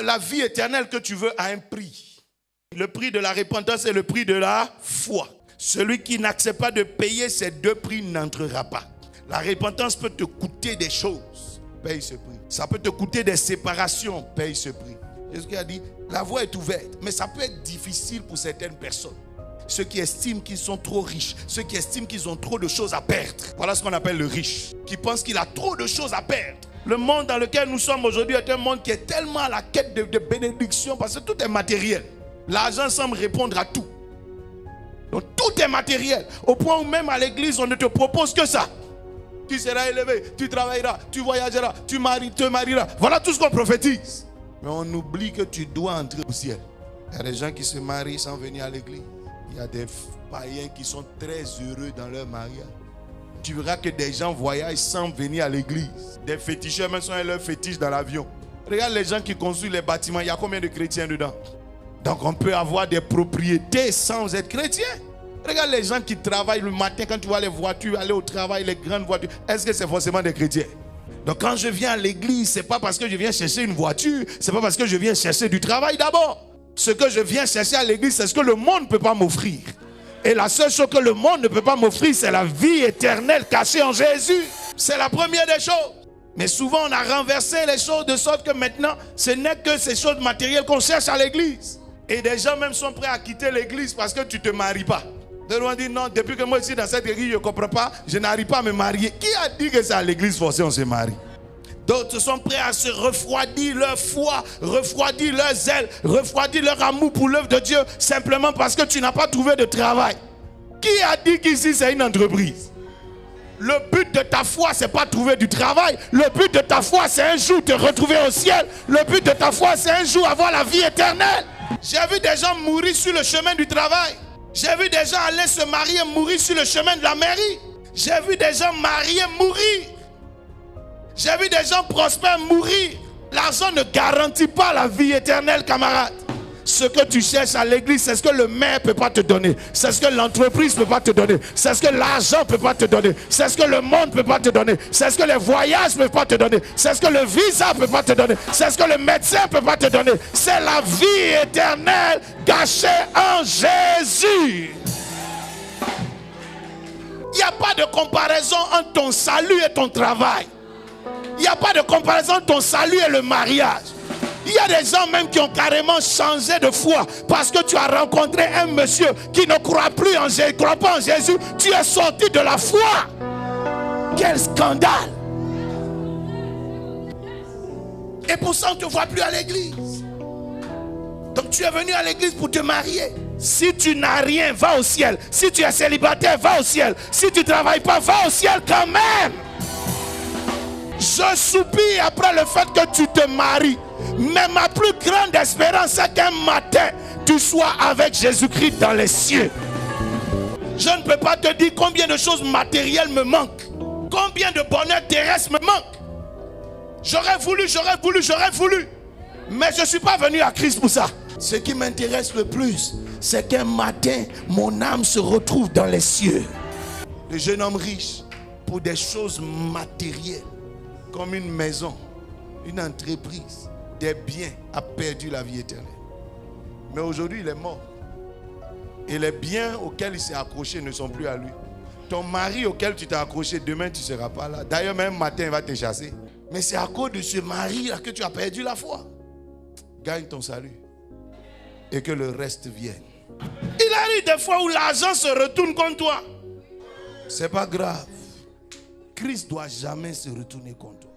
La vie éternelle que tu veux a un prix. Le prix de la repentance et le prix de la foi. Celui qui n'accepte pas de payer ces deux prix n'entrera pas. La repentance peut te coûter des choses. Paye ce prix. Ça peut te coûter des séparations. Paye ce prix. Jésus a dit, la voie est ouverte. Mais ça peut être difficile pour certaines personnes. Ceux qui estiment qu'ils sont trop riches. Ceux qui estiment qu'ils ont trop de choses à perdre. Voilà ce qu'on appelle le riche. Qui pense qu'il a trop de choses à perdre. Le monde dans lequel nous sommes aujourd'hui est un monde qui est tellement à la quête de bénédiction parce que tout est matériel. L'argent semble répondre à tout. Donc tout est matériel. Au point où même à l'église, on ne te propose que ça. Tu seras élevé, tu travailleras, tu voyageras, tu te marieras. Voilà tout ce qu'on prophétise. Mais on oublie que tu dois entrer au ciel. Il y a des gens qui se marient sans venir à l'église. Il y a des païens qui sont très heureux dans leur mariage. Tu verras que des gens voyagent sans venir à l'église. Des féticheurs même sont leurs fétiches dans l'avion. Regarde les gens qui construisent les bâtiments. Il y a combien de chrétiens dedans? Donc on peut avoir des propriétés sans être chrétien. Regarde les gens qui travaillent le matin. Quand tu vois les voitures aller au travail, les grandes voitures. Est-ce que c'est forcément des chrétiens? Donc quand je viens à l'église, ce n'est pas parce que je viens chercher une voiture. Ce n'est pas parce que je viens chercher du travail d'abord. Ce que je viens chercher à l'église, c'est ce que le monde ne peut pas m'offrir. Et la seule chose que le monde ne peut pas m'offrir, c'est la vie éternelle cachée en Jésus. C'est la première des choses. Mais souvent, on a renversé les choses de sorte que maintenant, ce n'est que ces choses matérielles qu'on cherche à l'église. Et des gens même sont prêts à quitter l'église parce que tu ne te maries pas. Des gens disent non, depuis que moi ici dans cette église, je ne comprends pas, je n'arrive pas à me marier. Qui a dit que c'est à l'église forcée on se marie? D'autres sont prêts à se refroidir leur foi, refroidir leur zèle, refroidir leur amour pour l'œuvre de Dieu simplement parce que tu n'as pas trouvé de travail. Qui a dit qu'ici c'est une entreprise? Le but de ta foi, c'est pas trouver du travail. Le but de ta foi, c'est un jour te retrouver au ciel. Le but de ta foi, c'est un jour avoir la vie éternelle. J'ai vu des gens mourir sur le chemin du travail. J'ai vu des gens aller se marier, mourir sur le chemin de la mairie. J'ai vu des gens mariés mourir. J'ai vu des gens prospères mourir. L'argent ne garantit pas la vie éternelle, camarade. Ce que tu cherches à l'église, c'est ce que le maire ne peut pas te donner. C'est ce que l'entreprise ne peut pas te donner. C'est ce que l'argent ne peut pas te donner. C'est ce que le monde ne peut pas te donner. C'est ce que les voyages ne peuvent pas te donner. C'est ce que le visa ne peut pas te donner. C'est ce que le médecin ne peut pas te donner. C'est la vie éternelle cachée en Jésus. Il n'y a pas de comparaison entre ton salut et ton travail. Il n'y a pas de comparaison entre ton salut et le mariage. Il y a des gens même qui ont carrément changé de foi parce que tu as rencontré un monsieur qui ne croit plus en Jésus, croit pas en Jésus. Tu es sorti de la foi. Quel scandale! Et pour ça on ne te voit plus à l'église. Donc tu es venu à l'église pour te marier. Si tu n'as rien, va au ciel. Si tu es célibataire, va au ciel. Si tu ne travailles pas, va au ciel quand même. Je soupire après le fait que tu te maries. Mais ma plus grande espérance, c'est qu'un matin, tu sois avec Jésus-Christ dans les cieux. Je ne peux pas te dire combien de choses matérielles me manquent. Combien de bonheur terrestre me manque. J'aurais voulu. Mais je ne suis pas venu à Christ pour ça. Ce qui m'intéresse le plus, c'est qu'un matin, mon âme se retrouve dans les cieux. Le jeune homme riche, pour des choses matérielles, comme une maison, une entreprise, des biens, a perdu la vie éternelle. Mais aujourd'hui, il est mort. Et les biens auxquels il s'est accroché ne sont plus à lui. Ton mari auquel tu t'es accroché, demain tu ne seras pas là. D'ailleurs, même matin, il va te chasser. Mais c'est à cause de ce mari-là que tu as perdu la foi. Gagne ton salut. Et que le reste vienne. Il arrive des fois où l'argent se retourne contre toi. C'est pas grave. Christ ne doit jamais se retourner contre toi.